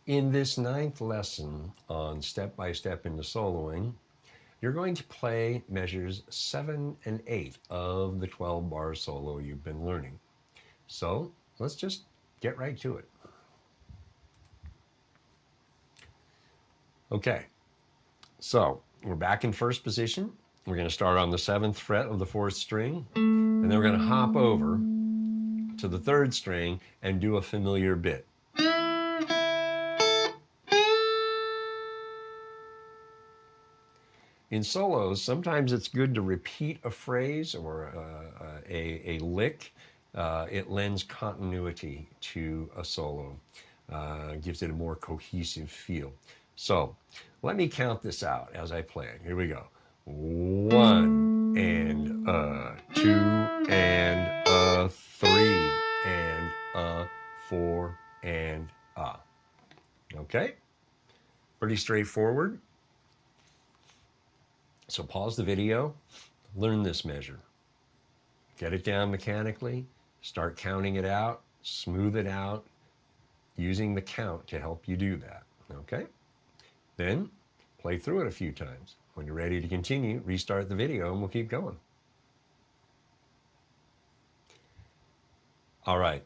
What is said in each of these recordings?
In this 9th lesson on step-by-step into soloing, you're going to play measures 7 and 8 of the 12-bar solo you've been learning. So let's just get right to it. Okay, so we're back in first position. We're going to start on the 7th fret of the 4th string, and then we're going to hop over to the 3rd string and do a familiar bit. In solos, sometimes it's good to repeat a phrase or a lick. It lends continuity to a solo, gives it a more cohesive feel. So let me count this out as I play it. Here we go. 1 and 2 and 3 and 4 and Okay, pretty straightforward. So pause the video, learn this measure. Get it down mechanically, start counting it out, smooth it out, using the count to help you do that, okay? Then play through it a few times. When you're ready to continue, restart the video and we'll keep going. All right,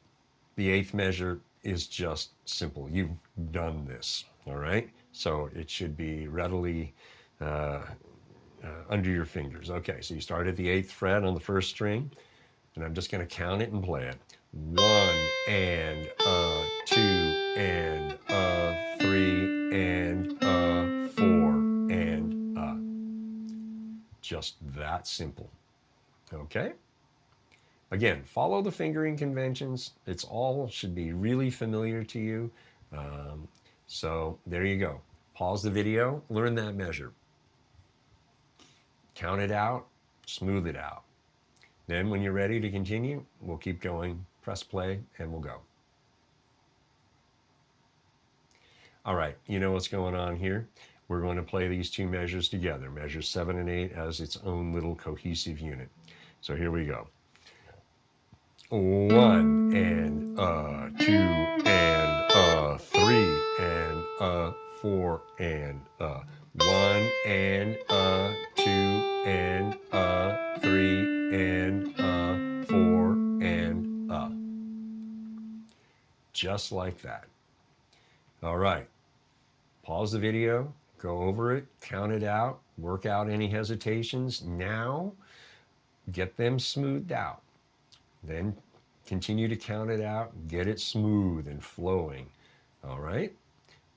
the 8th measure is just simple. You've done this, all right? So it should be readily under your fingers. Okay, so you start at the 8th fret on the 1st string, and I'm just going to count it and play it. 1 and 2 and 3 and 4 and just that simple. Okay? Again, follow the fingering conventions. It's all should be really familiar to you. So there you go. Pause the video, learn that measure. Count it out, smooth it out. Then when you're ready to continue, we'll keep going, press play, and we'll go. All right, you know what's going on here? We're going to play these two measures together, measures 7 and 8 as its own little cohesive unit. So here we go. 1 and 2 and 3 and 4 and 1 and 2 and 3 and 4 and just like that. All right, pause the video, go over it, count it out, work out any hesitations. Now get them smoothed out. Then continue to count it out, get it smooth and flowing. All right,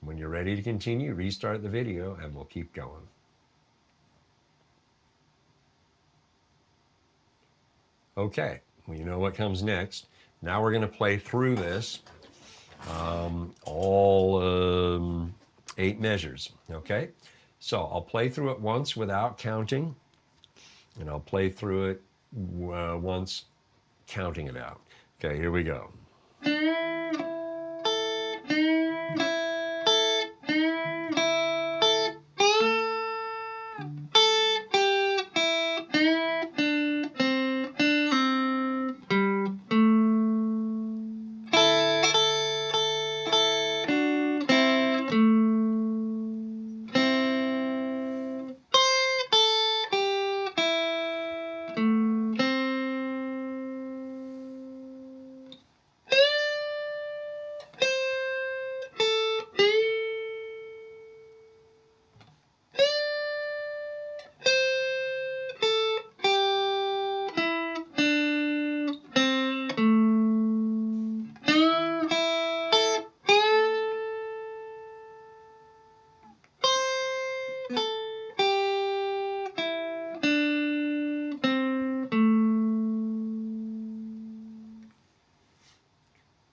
when you're ready to continue, restart the video and we'll keep going. Okay, well, you know what comes next. Now we're going to play through this, all 8 measures, okay? So I'll play through it once without counting, and I'll play through it once counting it out. Okay, here we go.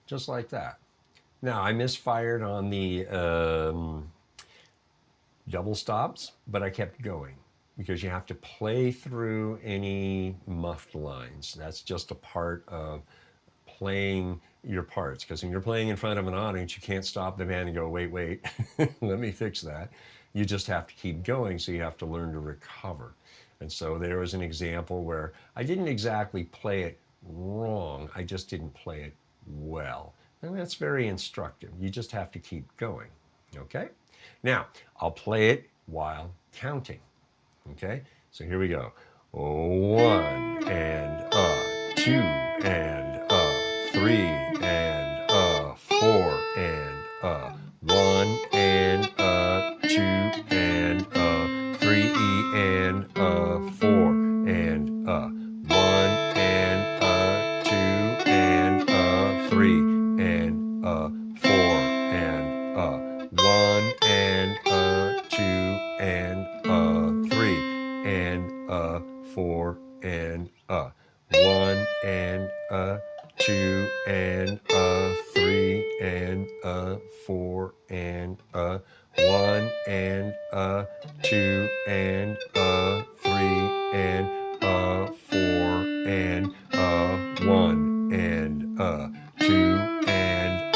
Just like that. Now, I misfired on the double stops, but I kept going because you have to play through any muffed lines. That's just a part of playing your parts, because when you're playing in front of an audience, you can't stop the band and go, wait, let me fix that. You just have to keep going, so you have to learn to recover. And so there was an example where I didn't exactly play it wrong, I just didn't play it well. And that's very instructive. You just have to keep going, Okay? Now, I'll play it while counting. Okay? So here we go. 1 and 2 and 3 and 4 and 1 and 2 and 3 and 4 and 1 and 2 and 3 and 4 and 1 and 2 and 3 and 4 and 1 and 2 and 3 and 4 and 1 and 2 and 3 and 4 and 1 and 2 and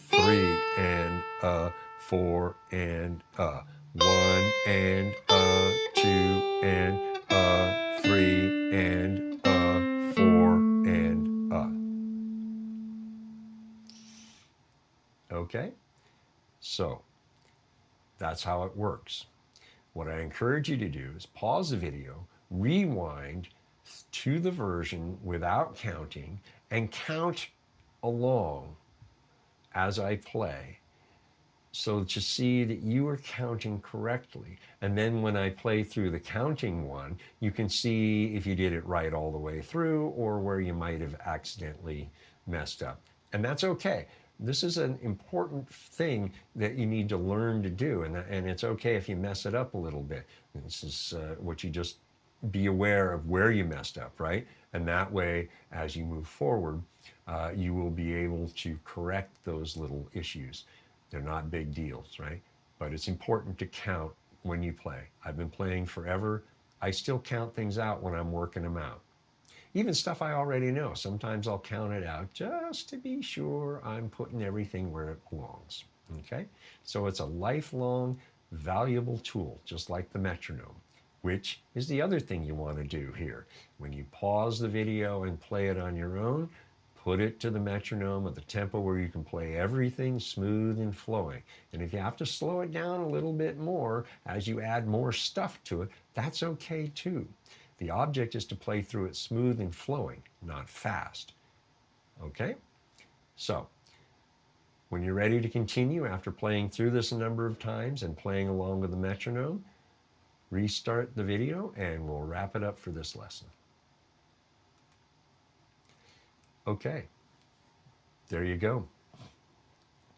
3 and 4 and 1 and 2 and 3 and 4 and okay? So that's how it works. What I encourage you to do is pause the video, rewind to the version without counting, and count along as I play, so to see that you are counting correctly. And then when I play through the counting one, you can see if you did it right all the way through or where you might have accidentally messed up. And that's okay. This is an important thing that you need to learn to do. And it's okay if you mess it up a little bit. This is what you just be aware of where you messed up, right? And that way, as you move forward, you will be able to correct those little issues. They're not big deals, right? But it's important to count when you play. I've been playing forever. I still count things out when I'm working them out. Even stuff I already know. Sometimes I'll count it out just to be sure I'm putting everything where it belongs. Okay? So it's a lifelong, valuable tool, just like the metronome, which is the other thing you want to do here. When you pause the video and play it on your own, put it to the metronome at the tempo where you can play everything smooth and flowing. And if you have to slow it down a little bit more as you add more stuff to it, that's okay too. The object is to play through it smooth and flowing, not fast. Okay? So, when you're ready to continue after playing through this a number of times and playing along with the metronome, restart the video and we'll wrap it up for this lesson. Okay, there you go.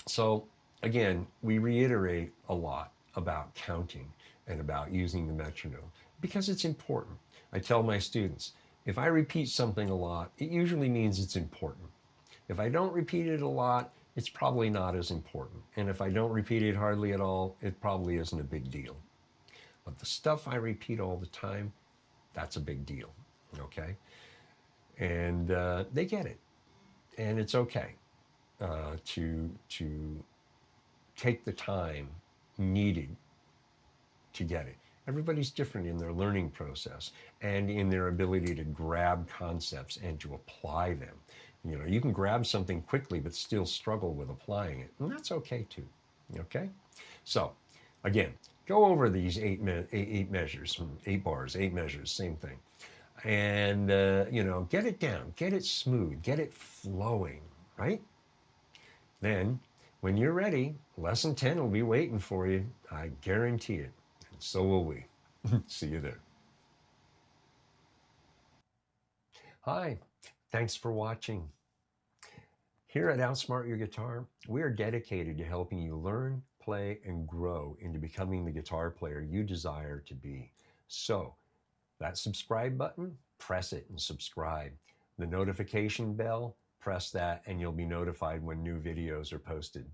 So again, we reiterate a lot about counting and about using the metronome because it's important. I tell my students, if I repeat something a lot, it usually means it's important. If I don't repeat it a lot, it's probably not as important. And if I don't repeat it hardly at all, it probably isn't a big deal. But the stuff I repeat all the time, that's a big deal, okay? And they get it. And it's okay to take the time needed to get it. Everybody's different in their learning process and in their ability to grab concepts and to apply them. You know, you can grab something quickly but still struggle with applying it, and that's okay too. Okay? So, again, go over these eight measures, 8 bars, 8 measures, same thing. And, you know, get it down, get it smooth, get it flowing, right? Then, when you're ready, lesson 10 will be waiting for you. I guarantee it. And so will we. See you there. Hi, thanks for watching. Here at Outsmart Your Guitar, we are dedicated to helping you learn, play, and grow into becoming the guitar player you desire to be. So, that subscribe button, press it and subscribe. The notification bell, press that and you'll be notified when new videos are posted.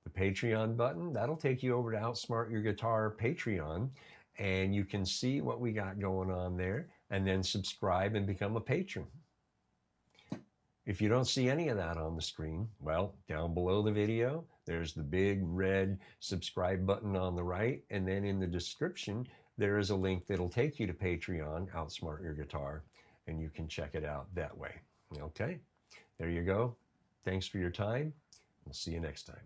The Patreon button, that'll take you over to Outsmart Your Guitar Patreon, and you can see what we got going on there, and then subscribe and become a patron. If you don't see any of that on the screen, well, down below the video, there's the big red subscribe button on the right, and then in the description, there is a link that'll take you to Patreon, Outsmart Your Guitar, and you can check it out that way. Okay, there you go. Thanks for your time. We'll see you next time.